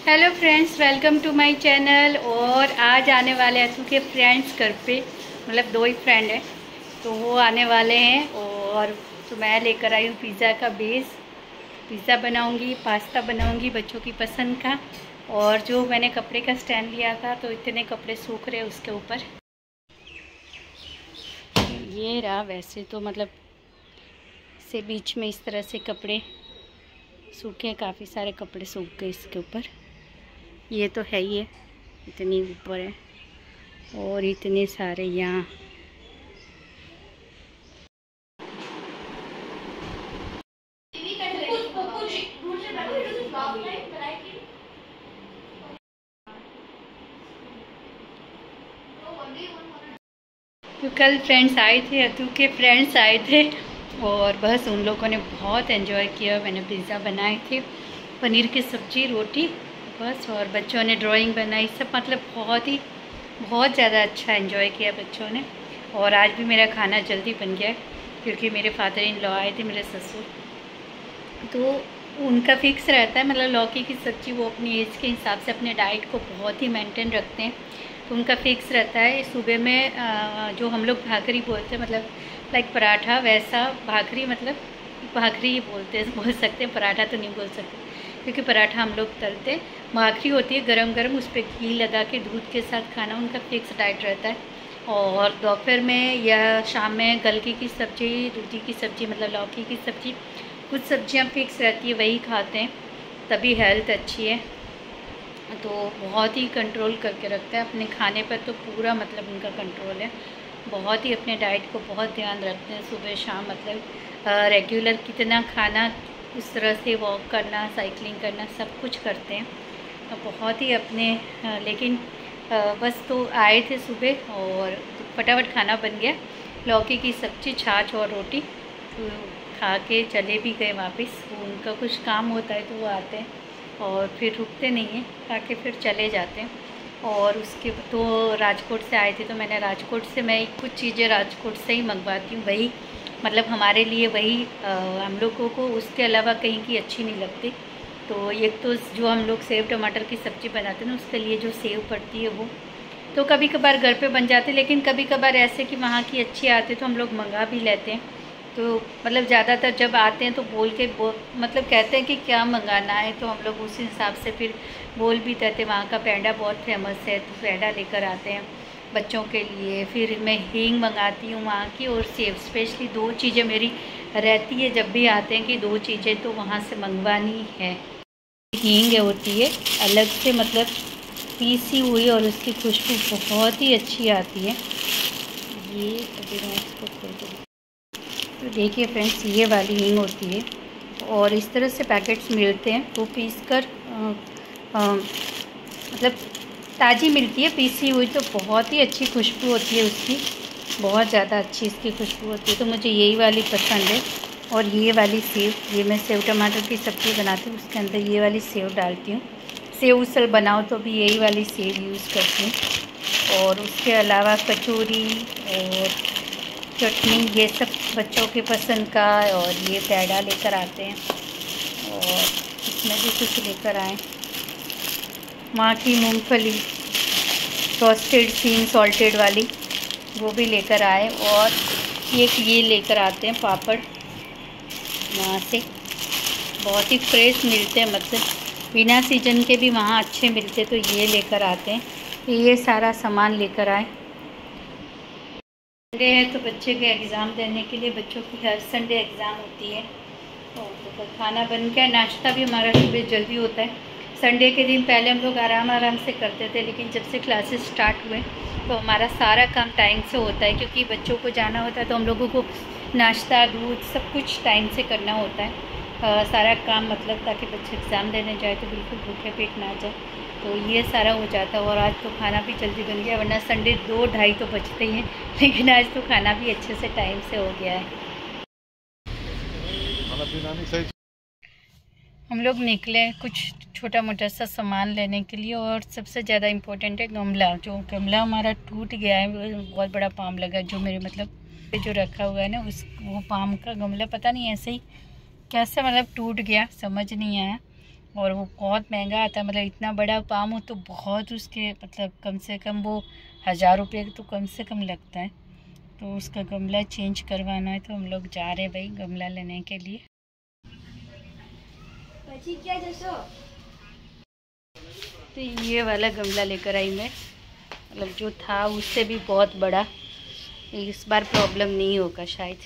Hello friends, welcome to my channel. और आज आने वाले हैं अतु के फ्रेंड्स घर पे, मतलब दो ही फ्रेंड हैं तो वो आने वाले हैं। और तो मैं लेकर आई हूँ पिज़्ज़ा का बेस। पिज़्ज़ा बनाऊँगी, पास्ता बनाऊँगी बच्चों की पसंद का। और जो मैंने कपड़े का स्टैंड लिया था तो इतने कपड़े सूख रहे उसके ऊपर। ये रहा, वैसे तो मतलब से बीच में इस तरह से कपड़े सूखे, काफ़ी सारे कपड़े सूख गए इसके ऊपर। ये तो है ही है, इतनी ऊपर है और इतने सारे यहाँ। तो कल फ्रेंड्स आए थे, अतु के फ्रेंड्स आए थे और बस उन लोगों ने बहुत एंजॉय किया। मैंने पिज़्ज़ा बनाए थे, पनीर की सब्ज़ी, रोटी बस। और बच्चों ने ड्राइंग बनाई, सब मतलब बहुत ज़्यादा अच्छा एंजॉय किया बच्चों ने। और आज भी मेरा खाना जल्दी बन गया क्योंकि मेरे फादर इन लॉ आए थे, मेरे ससुर। तो उनका फिक्स रहता है, मतलब लौकी की सब्ज़ी वो अपनी एज के हिसाब से अपने डाइट को बहुत ही मेंटेन रखते हैं। तो उनका फिक्स रहता है सुबह में जो हम लोग भाकरी बोलते हैं, मतलब लाइक पराठा, वैसा भाकरी, मतलब भाकरी ही बोल सकते हैं, पराठा तो नहीं बोल सकते क्योंकि पराठा हम लोग तलते। भाकरी होती है गरम गरम, उस पर घी लगा के दूध के साथ खाना उनका फिक्स डाइट रहता है। और दोपहर में या शाम में गलकी की सब्ज़ी, दूधी की सब्ज़ी, मतलब लौकी की सब्ज़ी, कुछ सब्जियां फिक्स रहती है वही खाते हैं, तभी हेल्थ अच्छी है। तो बहुत ही कंट्रोल करके रखते हैं अपने खाने पर, तो पूरा मतलब उनका कंट्रोल है। बहुत ही अपने डाइट को बहुत ध्यान रखते हैं, सुबह शाम मतलब रेगुलर कितना खाना, उस तरह से वॉक करना, साइकिलिंग करना, सब कुछ करते हैं। तो बहुत ही अपने लेकिन बस तो आए थे सुबह और फटाफट खाना बन गया। लौकी की सब्ज़ी, छाछ और रोटी, तो खा के चले भी गए वापस। उनका कुछ काम होता है तो वो आते हैं और फिर रुकते नहीं हैं, खा के फिर चले जाते हैं। और उसके तो राजकोट से आए थे तो मैंने राजकोट से, मैं कुछ चीज़ें राजकोट से ही मंगवाती हूँ, वही मतलब हमारे लिए वही हम लोगों को उसके अलावा कहीं की अच्छी नहीं लगती। तो एक तो जो हम लोग सेव टमाटर की सब्ज़ी बनाते हैं ना, उसके लिए जो सेव पड़ती है वो तो कभी कभार घर पे बन जाते, लेकिन कभी कभार ऐसे कि वहाँ की अच्छी आती तो हम लोग मंगा भी लेते हैं। तो मतलब ज़्यादातर जब आते हैं तो मतलब कहते हैं कि क्या मंगाना है, तो हम लोग उस हिसाब से फिर बोल भी देते। वहाँ का पेंडा बहुत फेमस है तो पेंडा लेकर आते हैं बच्चों के लिए। फिर मैं हींग मंगाती हूँ वहाँ की, और सेव। स्पेशली दो चीज़ें मेरी रहती है जब भी आते हैं कि दो चीज़ें तो वहाँ से मंगवानी है। हींग होती है अलग से, मतलब पीसी हुई, और उसकी खुशबू बहुत ही अच्छी आती है। ये अभी मैं इसको खोल दूँ तो देखिए फ्रेंड्स, ये वाली हींग होती है और इस तरह से पैकेट्स मिलते हैं, वो पीस कर मतलब ताज़ी मिलती है पीसी हुई, तो बहुत ही अच्छी खुशबू होती है उसकी, बहुत ज़्यादा अच्छी इसकी खुशबू होती है। तो मुझे यही वाली पसंद है। और ये वाली सेव, ये मैं सेव टमाटर की सब्ज़ी बनाती हूँ, उसके अंदर ये वाली सेव डालती हूँ। सेव उसल बनाओ तो भी यही वाली सेव यूज़ करती हूँ। और उसके अलावा कचौरी और चटनी, ये सब बच्चों के पसंद का। और ये पेड़ा लेकर आते हैं, और इसमें भी कुछ लेकर आए, माँ की मूंगफली रोस्टेड सीन सॉल्टेड वाली, वो भी लेकर आए। और एक ये लेकर आते हैं पापड़, वहाँ से बहुत ही फ्रेश मिलते हैं, मतलब बिना सीजन के भी वहाँ अच्छे मिलते, तो ये लेकर आते हैं। ये सारा सामान लेकर आए। संडे है तो बच्चे के एग्ज़ाम देने के लिए, बच्चों की हर संडे एग्ज़ाम होती है। और तो खाना बन गया, नाश्ता भी हमारा सुबह जल्दी होता है। संडे के दिन पहले हम लोग आराम से करते थे, लेकिन जब से क्लासेस स्टार्ट हुए तो हमारा सारा काम टाइम से होता है, क्योंकि बच्चों को जाना होता है तो हम लोगों को नाश्ता, दूध, सब कुछ टाइम से करना होता है। सारा काम, मतलब ताकि बच्चे एग्ज़ाम देने जाए तो बिल्कुल भूखे पेट ना जाए, तो ये सारा हो जाता है। और आज तो खाना भी जल्दी बन गया, वरना संडे 2-2:30 तो बजते ही हैं, लेकिन आज तो खाना भी अच्छे से टाइम से हो गया है। हम लोग निकले कुछ छोटा मोटा सा सामान लेने के लिए, और सबसे ज़्यादा इम्पोर्टेंट है गमला। जो गमला हमारा टूट गया है, वो बहुत बड़ा पाम लगा, जो मेरे मतलब जो रखा हुआ है ना, वो पाम का गमला पता नहीं ऐसे ही कैसे मतलब टूट गया, समझ नहीं आया। और वो बहुत महंगा आता है, मतलब इतना बड़ा पाम हो तो बहुत उसके मतलब कम से कम वो 1000 रुपये तो कम से कम लगता है। तो उसका गमला चेंज करवाना है, तो हम लोग जा रहे हैं भाई गमला लेने के लिए। क्या जैसो तो ये वाला गमला लेकर आई मैं, मतलब जो था उससे भी बहुत बड़ा। इस बार प्रॉब्लम नहीं होगा शायद।